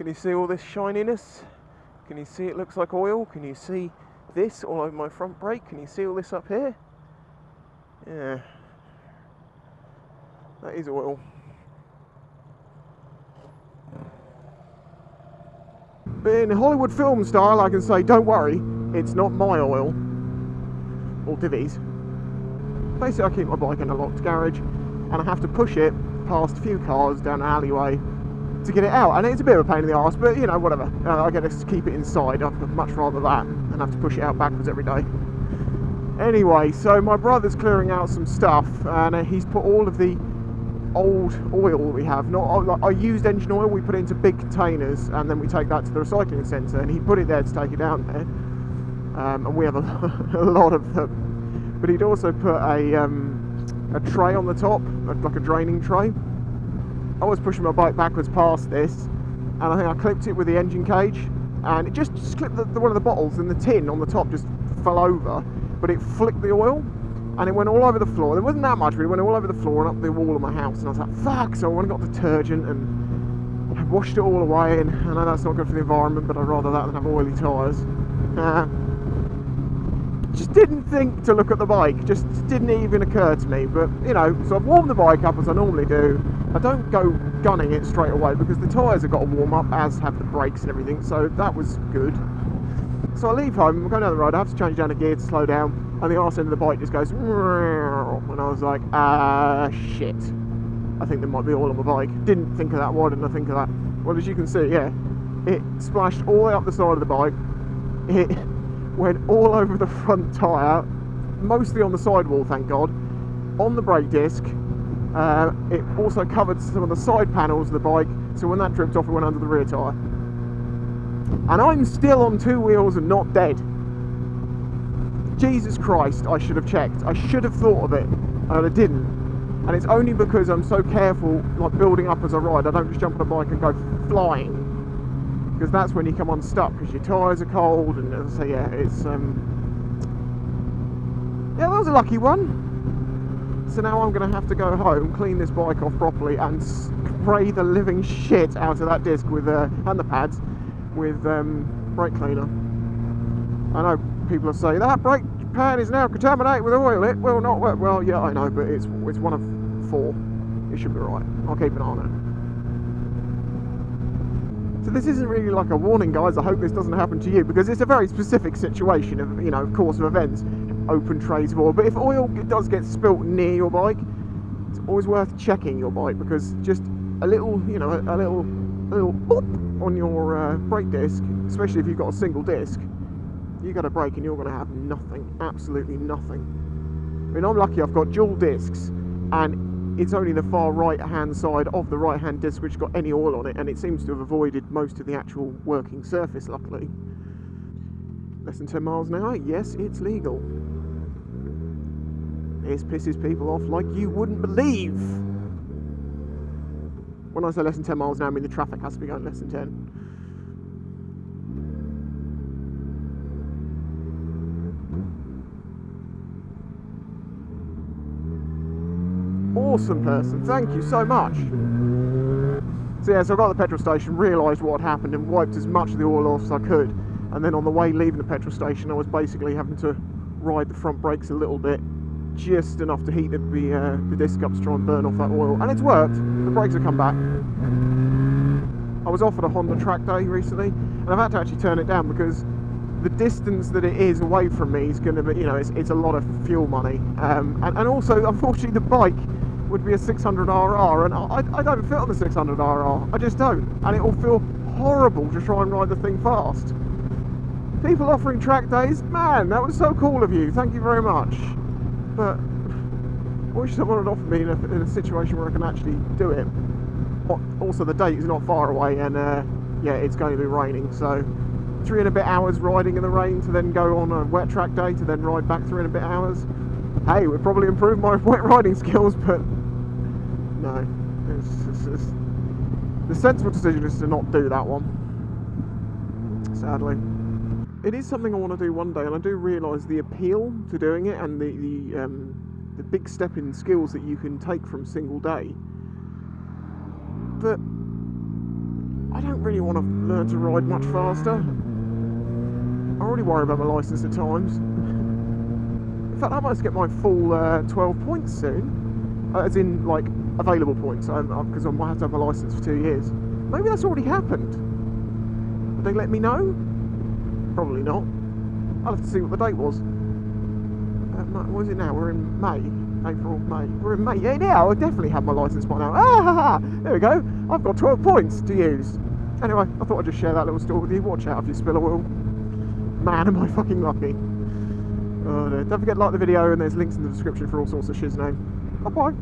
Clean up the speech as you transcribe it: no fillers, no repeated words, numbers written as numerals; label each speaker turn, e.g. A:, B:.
A: Can you see all this shininess? Can you see it looks like oil? Can you see this all over my front brake? Can you see all this up here? Yeah, that is oil. But in Hollywood film style, I can say, don't worry, it's not my oil, or Divi's. Basically, I keep my bike in a locked garage, and I have to push it past a few cars down an alleyway to get it out. And it's a bit of a pain in the arse, but you know, whatever. I get to keep it inside. I'd much rather that than have to push it out backwards every day. Anyway, so my brother's clearing out some stuff, and he's put all of the old oil that we have, not like our used engine oil, we put it into big containers and then we take that to the recycling centre, and he put it there to take it down there, and we have a lot of them. But he'd also put a tray on the top, like a draining tray. I was pushing my bike backwards past this, and I think I clipped it with the engine cage, and it just clipped one of the bottles, and the tin on the top just fell over, but it flicked the oil. And it went all over the floor. There wasn't that much, but it went all over the floor and up the wall of my house. And I was like, fuck! So I went and got detergent and I washed it all away. And I know that's not good for the environment, but I'd rather that than have oily tyres. Just didn't think to look at the bike. Just didn't even occur to me. But, you know, so I've warmed the bike up as I normally do. I don't go gunning it straight away because the tyres have got to warm up, as have the brakes and everything. So that was good. So I leave home, I'm going down the road, I have to change down a gear to slow down. And the arse end of the bike just goes, and I was like, shit. I think there might be oil on my bike. Didn't think of that, why didn't I think of that? Well, as you can see, yeah, it splashed all the way up the side of the bike. It went all over the front tyre, mostly on the sidewall, thank God, on the brake disc. It also covered some of the side panels of the bike, so when that dripped off, it went under the rear tyre. And I'm still on two wheels and not dead. Jesus Christ, I should have checked. I should have thought of it, and I didn't. And it's only because I'm so careful, like building up as I ride, I don't just jump on a bike and go flying. Because that's when you come unstuck, because your tyres are cold, and as I say, yeah, it's... yeah, that was a lucky one. So now I'm going to have to go home, clean this bike off properly, and spray the living shit out of that disc with, and the pads, with brake cleaner. I know people will say that brake pad is now contaminated with oil. It will not work. Well, yeah, I know, but it's one of 4. It should be right. I'll keep an eye on it. So this isn't really like a warning, guys. I hope this doesn't happen to you, because it's a very specific situation of, you know, course of events, open trays of oil. But if oil does get spilt near your bike, it's always worth checking your bike, because just a little, you know, a little boop on your brake disc, especially if you've got a single disc, you got a brake and you're going to have nothing, absolutely nothing. I mean, I'm lucky I've got dual discs, and it's only the far right hand side of the right hand disc which got any oil on it, and it seems to have avoided most of the actual working surface, luckily. Less than 10 miles an hour, yes, it's legal. This pisses people off like you wouldn't believe. When I say less than 10 miles an hour, I mean the traffic has to be going less than 10. Awesome person, thank you so much. So yeah, so I got to the petrol station, realised what had happened, and wiped as much of the oil off as I could. And then on the way leaving the petrol station, I was basically having to ride the front brakes a little bit, just enough to heat the disc up to try and burn off that oil. And it's worked, the brakes have come back. I was offered a Honda track day recently, and I've had to actually turn it down because the distance that it is away from me is going to be, you know, it's a lot of fuel money. And also, unfortunately, the bike would be a 600RR, and I don't fit on the 600RR, I just don't. And it will feel horrible to try and ride the thing fast. People offering track days, man, that was so cool of you, thank you very much. But I wish someone had offered me in a situation where I can actually do it. Also, the date is not far away, and yeah, it's going to be raining, so 3 and a bit hours riding in the rain to then go on a wet track day to then ride back 3 and a bit hours. Hey, it would probably improve my wet riding skills, but no, it's the sensible decision is to not do that one, sadly. It is something I want to do one day, and I do realise the appeal to doing it, and the big step in skills that you can take from single day. But I don't really want to learn to ride much faster. I already worry about my licence at times. In fact, I might get my full 12 points soon. As in, like, available points, because I might have to have my licence for 2 years. Maybe that's already happened. Would they let me know? Probably not. I'll have to see what the date was. What is it now? We're in May. April, May. We're in May. Yeah, now I definitely have my licence by now. Ah, ha, ha. There we go. I've got 12 points to use. Anyway, I thought I'd just share that little story with you. Watch out if you spill a wheel. Man, am I fucking lucky. Oh, no. Don't forget to like the video, and there's links in the description for all sorts of shizname. Bye-bye.